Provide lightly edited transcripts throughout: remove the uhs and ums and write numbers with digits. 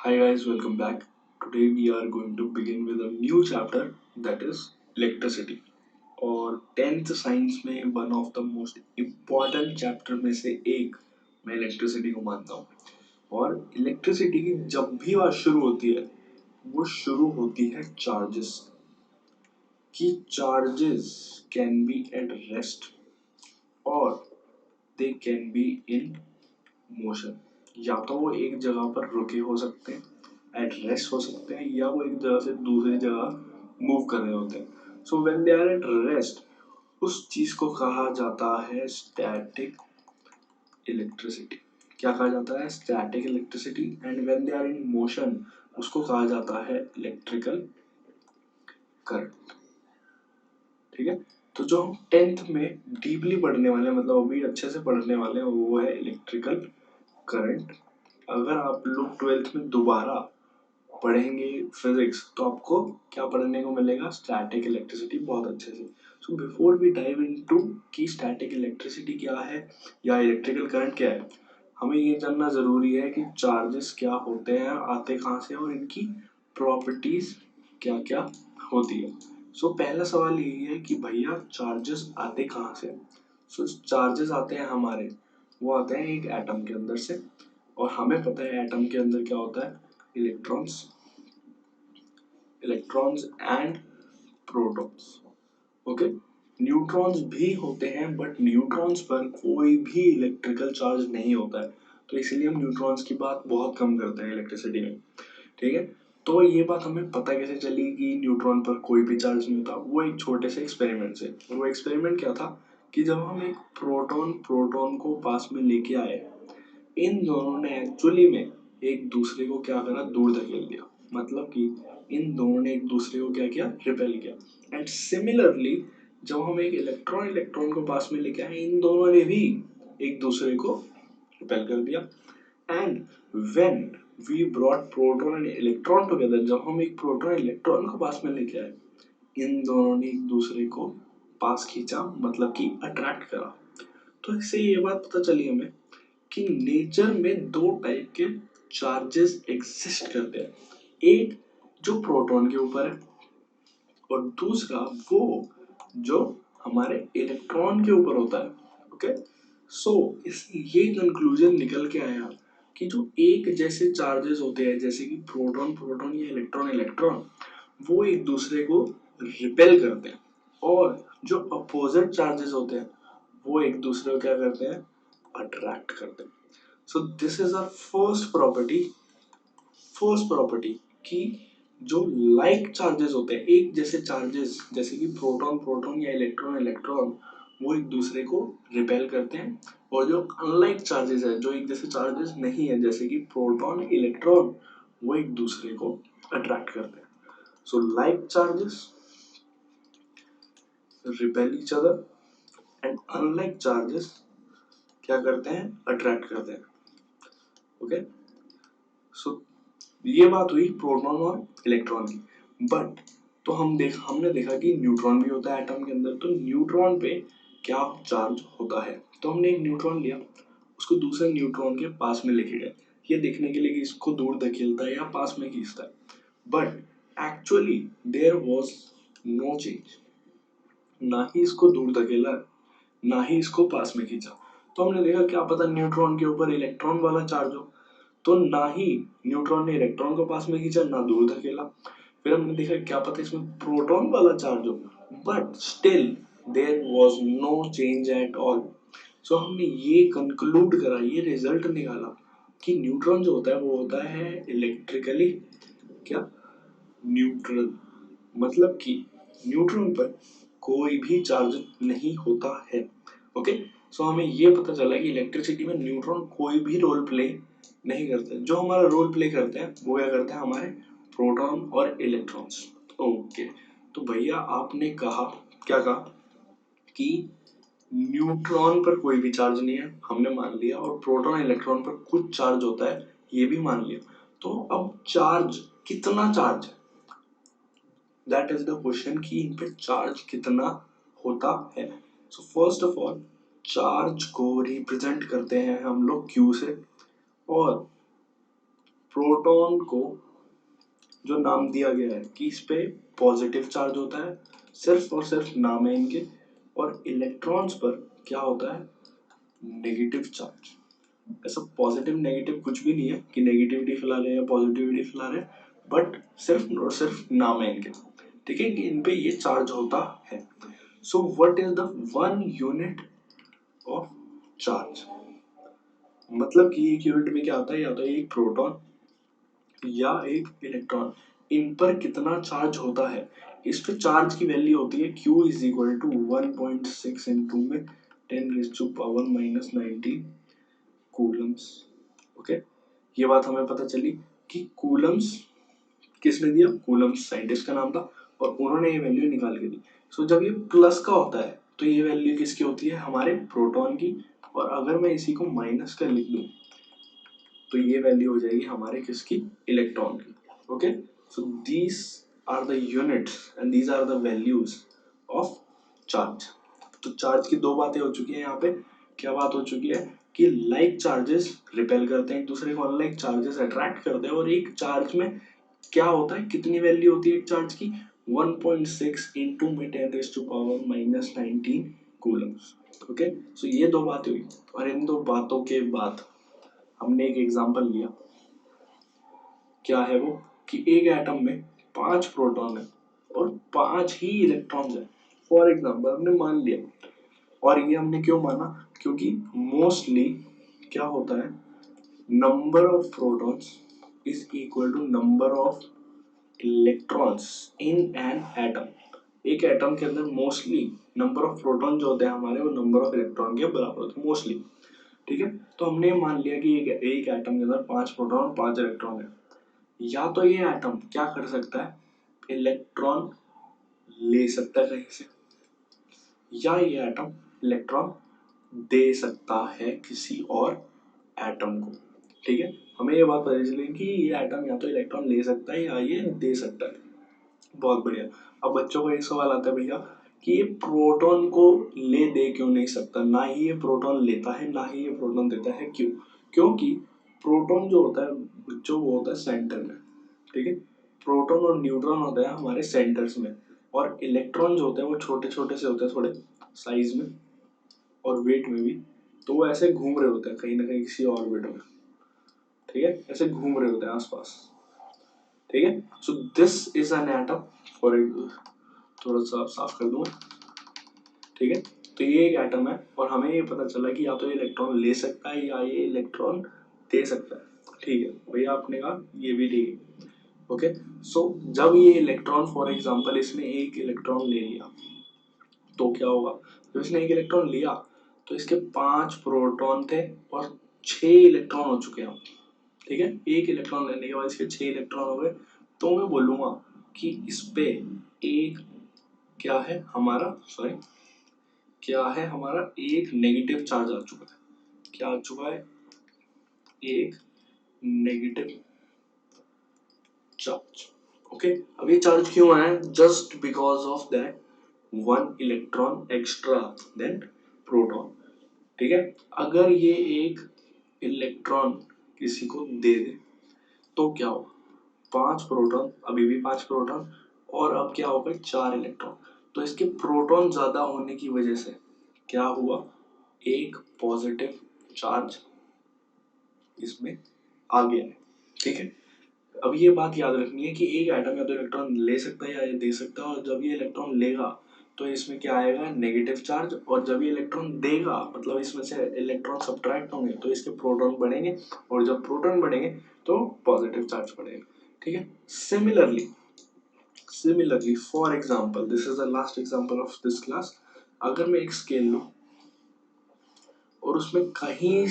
Hi guys, welcome back. Today we are going to begin with a new chapter that is electricity. और 10th science में one of the most important chapter में से एक मैं electricity को मानता हूँ। और इलेक्ट्रिसिटी की जब भी बात शुरू होती है वो शुरू होती है चार्जेस कि charges can be at rest और they can be in motion. या तो वो एक जगह पर रुके हो सकते हैं, एट रेस्ट हो सकते हैं, या वो एक जगह से दूसरी जगह मूव कर रहे होते हैं। So when they are at rest उस चीज को कहा जाता है स्टैटिक इलेक्ट्रिसिटी। क्या कहा जाता है? Static electricity. And when they are in motion उसको कहा जाता है इलेक्ट्रिकल करंट। ठीक है, तो जो हम 10th में डीपली पढ़ने वाले हैं, मतलब अभी अच्छे से पढ़ने वाले हैं, वो है इलेक्ट्रिकल करंट। अगर आप लोग 12th में दोबारा पढ़ेंगे फिजिक्स तो आपको क्या पढ़ने को मिलेगा? स्टैटिक इलेक्ट्रिसिटी बहुत अच्छे से। So before we dive into कि स्टैटिक इलेक्ट्रिसिटी क्या है या इलेक्ट्रिकल करंट क्या है, हमें ये जानना जरूरी है कि चार्जेस क्या होते हैं, आते कहाँ से, और इनकी प्रॉपर्टीज क्या क्या होती है। सो पहला सवाल यही है कि भैया चार्जेस आते कहाँ से? सो चार्जेस आते हैं हमारे, वो आते हैं एक एटम के अंदर से। और हमें पता है एटम के अंदर क्या होता है? Electrons electrons and protons. Okay, neutrons भी होते हैं बट न्यूट्रॉन्स पर कोई भी इलेक्ट्रिकल चार्ज नहीं होता है, तो इसलिए हम न्यूट्रॉन्स की बात बहुत कम करते हैं इलेक्ट्रिसिटी में। ठीक है, तो ये बात हमें पता कैसे चली कि न्यूट्रॉन पर कोई भी चार्ज नहीं होता? वो एक छोटे से एक्सपेरिमेंट से। और वो एक्सपेरिमेंट क्या था कि जब हम एक प्रोटॉन प्रोटॉन को पास में लेके आए, इन दोनों ने एक्चुअली में एक दूसरे को क्या करा? दूर धकेल दिया। मतलब कि इन दोनों ने एक दूसरे को क्या किया? रिपेल किया। एंड सिमिलरली जब हम एक इलेक्ट्रॉन इलेक्ट्रॉन को पास में लेके आए, इन दोनों ने भी एक दूसरे को रिपेल कर दिया। And when we brought proton and electron together, जब हम एक प्रोटॉन इलेक्ट्रॉन को पास में लेके आए, इन दोनों ने एक दूसरे को पास खींचा, मतलब कि अट्रैक्ट करा। तो इससे ये बात पता चली हमें कि नेचर में दो टाइप के चार्जेस एग्जिस्ट करते हैं। एक जो प्रोटॉन के ऊपर है और दूसरा वो जो हमारे इलेक्ट्रॉन के ऊपर होता है। ओके, सो इस ये कंक्लूजन निकल के आया कि जो एक जैसे चार्जेस होते हैं, जैसे कि प्रोटॉन प्रोटॉन या इलेक्ट्रॉन इलेक्ट्रॉन, वो एक दूसरे को रिपेल करते हैं। और जो अपोजिट चार्जेस होते हैं वो एक दूसरे को क्या करते हैं? अट्रैक्ट करते हैं। So this is our first property कि जो लाइक चार्जेस होते हैं, एक जैसे चार्जेस जैसे कि प्रोटॉन प्रोटॉन या इलेक्ट्रॉन इलेक्ट्रॉन, वो एक दूसरे को रिपेल करते हैं। और जो अनलाइक चार्जेस है, जो एक जैसे चार्जेस नहीं है, जैसे कि प्रोटॉन इलेक्ट्रॉन, वो एक दूसरे को अट्रैक्ट करते हैं। So like charges repel each other and unlike charges क्या करते हैं? अट्रैक्ट करते हैं। ओके, सो ये बात हुई प्रोटॉन और इलेक्ट्रॉन की। बट तो हमने देखा कि न्यूट्रॉन भी होता है एटम के अंदर। तो न्यूट्रॉन पे क्या चार्ज होता है? तो हमने एक न्यूट्रॉन लिया, उसको दूसरे न्यूट्रॉन के पास में लेके गए, ये देखने के लिए कि इसको दूर धकेलता है या पास में खींचता है। But actually there was no change, ना ही इसको दूर धकेला ना ही इसको पास में खींचा। तो हमने देखा क्या पता न्यूट्रॉन के ऊपर इलेक्ट्रॉन वाला चार्ज हो। तो ना ही न्यूट्रॉन ने इलेक्ट्रॉन को पास में खींचा ना दूर धकेला। फिर हमने देखा क्या पता इसमें प्रोटॉन वाला चार्ज हो, but still there was no change at all. So हमने ये कंक्लूड करा, ये रिजल्ट निकाला कि न्यूट्रॉन जो होता है वो होता है इलेक्ट्रिकली क्या? न्यूट्रल। मतलब कि न्यूट्रॉन पर कोई भी चार्ज नहीं होता है। ओके, सो हमें ये पता चला कि इलेक्ट्रिसिटी में न्यूट्रॉन कोई भी रोल प्ले नहीं करते। जो हमारा रोल प्ले करते हैं वो क्या करते हैं? हमारे प्रोटॉन और इलेक्ट्रॉन्स। ओके, तो भैया आपने कहा, क्या कहा कि न्यूट्रॉन पर कोई भी चार्ज नहीं है, हमने मान लिया, और प्रोटॉन इलेक्ट्रॉन पर कुछ चार्ज होता है, ये भी मान लिया। तो अब चार्ज, कितना charge? That is the question कि इन पे चार्ज कितना होता है। So first of all charge को रिप्रेजेंट करते हैं हम लोग क्यू से। और प्रोटॉन को जो नाम दिया गया है कि इस पे पॉजिटिव चार्ज होता है, सिर्फ और सिर्फ नाम है इनके, और इलेक्ट्रॉन्स पर क्या होता है, नेगेटिव चार्ज। ऐसा पॉजिटिव नेगेटिव कुछ भी नहीं है कि नेगेटिविटी फैला रहे हैं या पॉजिटिविटी फैला रहे हैं, बट सिर्फ और सिर्फ नाम है इनके, ठीक है, कि इन पे ये चार्ज होता है। So what is the one unit of charge, मतलब कि एक यूनिट में क्या होता है, या तो एक प्रोटॉन या एक इलेक्ट्रॉन, इन पर कितना चार्ज होता है। इस पे चार्ज की वैल्यू होती है Q is equal to 1.6 into में 10⁻⁻19 कूलम्स। ओके, ये बात हमें पता चली कि कूलम्स किसने दिया, कूलम्स साइंटिस्ट का नाम था, और उन्होंने ये वैल्यू निकाल के दी। सो जब ये प्लस का होता है तो ये वैल्यू किसकी होती है, हमारे प्रोटॉन की, और अगर मैं इसी को माइनस का लिख दूं तो ये वैल्यू हो जाएगी हमारे किसकी, इलेक्ट्रॉन की। Okay, so these are the units and these are the values of charge. तो चार्ज की दो बातें हो चुकी है यहाँ पे। क्या बात हो चुकी है कि लाइक चार्जेस रिपेल करते हैं एक दूसरे को, अनलाइक चार्जेस अट्रैक्ट करते हैं, और एक चार्ज में क्या होता है, कितनी वैल्यू होती है एक चार्ज की, 1.6 इंटू में 10⁻⁻19 कूलम्स। ओके, सो ये दो बातें हुई, और इन दो बातों के बाद हमने एक एग्जांपल लिया। क्या है वो, कि एक एटम में 5 प्रोटॉन है और 5 ही इलेक्ट्रॉन्स है। फॉर एग्जांपल हमने मान लिया, और ये हमने क्यों माना, क्योंकि मोस्टली क्या होता है, number of protons is equal to number of electrons in an atom. एक एटम के अंदर मोस्टली नंबर ऑफ प्रोटॉन जो होते हैं हमारे, वो नंबर ऑफ इलेक्ट्रॉन के बराबर होते हैं मोस्टली, ठीक है। तो हमने मान लिया कि एक एटम के अंदर 5 प्रोटॉन और 5 इलेक्ट्रॉन है। या तो ये एटम क्या कर सकता है, इलेक्ट्रॉन ले सकता है कहीं से, या ये एटम इलेक्ट्रॉन दे सकता है किसी और एटम को, ठीक है। हमें ये बात पता चली कि ये एटम या तो इलेक्ट्रॉन ले सकता है या ये दे सकता है। बहुत बढ़िया। अब बच्चों को एक सवाल आता है भैया कि ये प्रोटॉन को ले दे क्यों नहीं सकता, ना ही ये प्रोटॉन लेता है ना ही ये प्रोटॉन देता है, क्यों? क्योंकि प्रोटॉन जो होता है बच्चों वो होता है सेंटर में, ठीक है। प्रोटॉन और न्यूट्रॉन होता है हमारे सेंटर्स में, और इलेक्ट्रॉन जो होते हैं वो छोटे छोटे से होते हैं, थोड़े साइज में और वेट में भी। तो वो ऐसे घूम रहे होते हैं कहीं ना कहीं किसी ऑर्बिट में, ठीक है, ऐसे घूम रहे होते हैं आसपास, ठीक है। सो this is an atom, for थोड़ा सा साफ कर दूंगा, ठीक है। तो ये एक एटम है, और हमें ये पता चला कि या तो ये इलेक्ट्रॉन ले सकता है या ये इलेक्ट्रॉन दे सकता है, ठीक है भैया, आपने कहा ये भी ठीक है। ओके, सो जब ये इलेक्ट्रॉन, फॉर एग्जांपल इसने एक इलेक्ट्रॉन ले लिया, तो क्या होगा, जब इसने एक इलेक्ट्रॉन लिया तो इसके 5 प्रोटॉन थे और 6 इलेक्ट्रॉन हो चुके हैं, ठीक है। एक इलेक्ट्रॉन लेने के बाद इसके 6 इलेक्ट्रॉन हो गए, तो मैं बोलूंगा कि इस पे एक क्या है हमारा, सॉरी, क्या है हमारा, एक नेगेटिव चार्ज आ चुका है। क्या आ चुका है, एक नेगेटिव चार्ज। ओके, अब ये चार्ज क्यों आया, just because of that 1 electron extra than proton, ठीक है। अगर ये एक इलेक्ट्रॉन किसी को दे दे तो क्या होगा, 5 प्रोटॉन, अभी भी 5 प्रोटॉन, और अब क्या होगा 4 इलेक्ट्रॉन। तो इसके प्रोटॉन ज्यादा होने की वजह से क्या हुआ, एक पॉजिटिव चार्ज इसमें आ गया है, ठीक है। अब ये बात याद रखनी है कि एक एटम या तो इलेक्ट्रॉन ले सकता है या ये दे सकता है, और जब ये इलेक्ट्रॉन लेगा तो इसमें क्या आएगा, नेगेटिव चार्ज, और जब ये इलेक्ट्रॉन देगा मतलब इसमें से इलेक्ट्रॉन सब्ट्रैक्ट होंगे तो इसके प्रोटॉन बढ़ेंगे, और जब प्रोटॉन बढ़ेंगे तो पॉजिटिव चार्ज बढ़ेगा, ठीक है। Similarly for example, this is the last example of this class. अगर मैं एक स्केल लूं और उसमें कहीं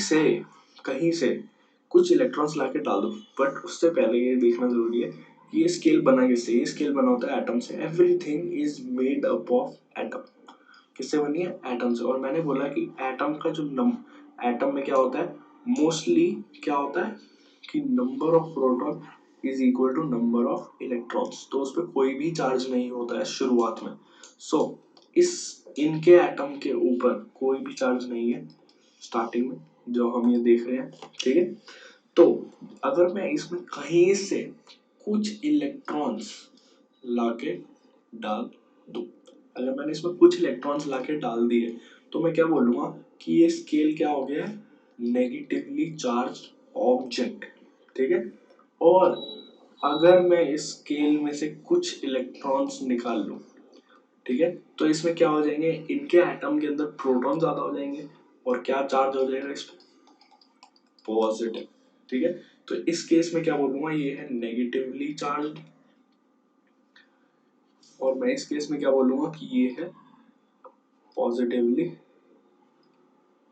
से कुछ इलेक्ट्रॉन्स लाके डाल दो, बट उससे पहले ये देखना जरूरी है कि ये स्केल बना किससे, ये स्केल बना होता है एटम से। Everything is made up of atom. किससे बनी है, एटम से। और मैंने बोला कि एटम का जो एटम में क्या होता है, मोस्टली क्या होता है कि number of proton is equal to number of electrons, तो उस पर कोई भी चार्ज नहीं होता है शुरुआत में। सो इस इनके एटम के ऊपर कोई भी चार्ज नहीं है स्टार्टिंग में, जो हम ये देख रहे हैं, ठीक है। तो अगर मैं इसमें कहीं से कुछ इलेक्ट्रॉन्स लाके डाल दूं, अगर मैंने इसमें कुछ इलेक्ट्रॉन्स लाके डाल दिए तो मैं क्या बोलूंगा कि ये स्केल क्या हो गया, नेगेटिवली चार्ज ऑब्जेक्ट, ठीक है। और अगर मैं इस स्केल में से कुछ इलेक्ट्रॉन्स निकाल लूं, ठीक है, तो इसमें क्या हो जाएंगे, इनके एटम के अंदर प्रोटॉन ज्यादा हो जाएंगे और क्या चार्ज हो जाएगा इस पे, पॉजिटिव, ठीक है। तो इस केस में क्या बोलूंगा, ये है नेगेटिवली चार्ज, और मैं इस केस में क्या बोलूंगा कि ये है पॉजिटिवली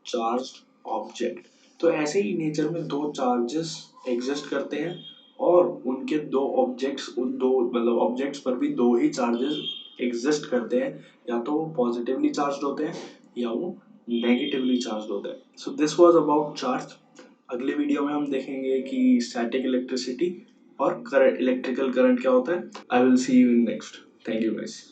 चार्ज ऑब्जेक्ट। तो ऐसे ही नेचर में दो चार्जेस एग्जिस्ट करते हैं और उनके दो ऑब्जेक्ट्स, उन दो मतलब ऑब्जेक्ट्स पर भी दो ही चार्जेस एग्जिस्ट करते हैं, या तो वो पॉजिटिवली चार्ज होते हैं या वो नेगेटिवली चार्ज होते हैं। So this was about charge. अगले वीडियो में हम देखेंगे कि स्टैटिक इलेक्ट्रिसिटी और करंट, इलेक्ट्रिकल करंट क्या होता है। I will see you in next. Thank you guys.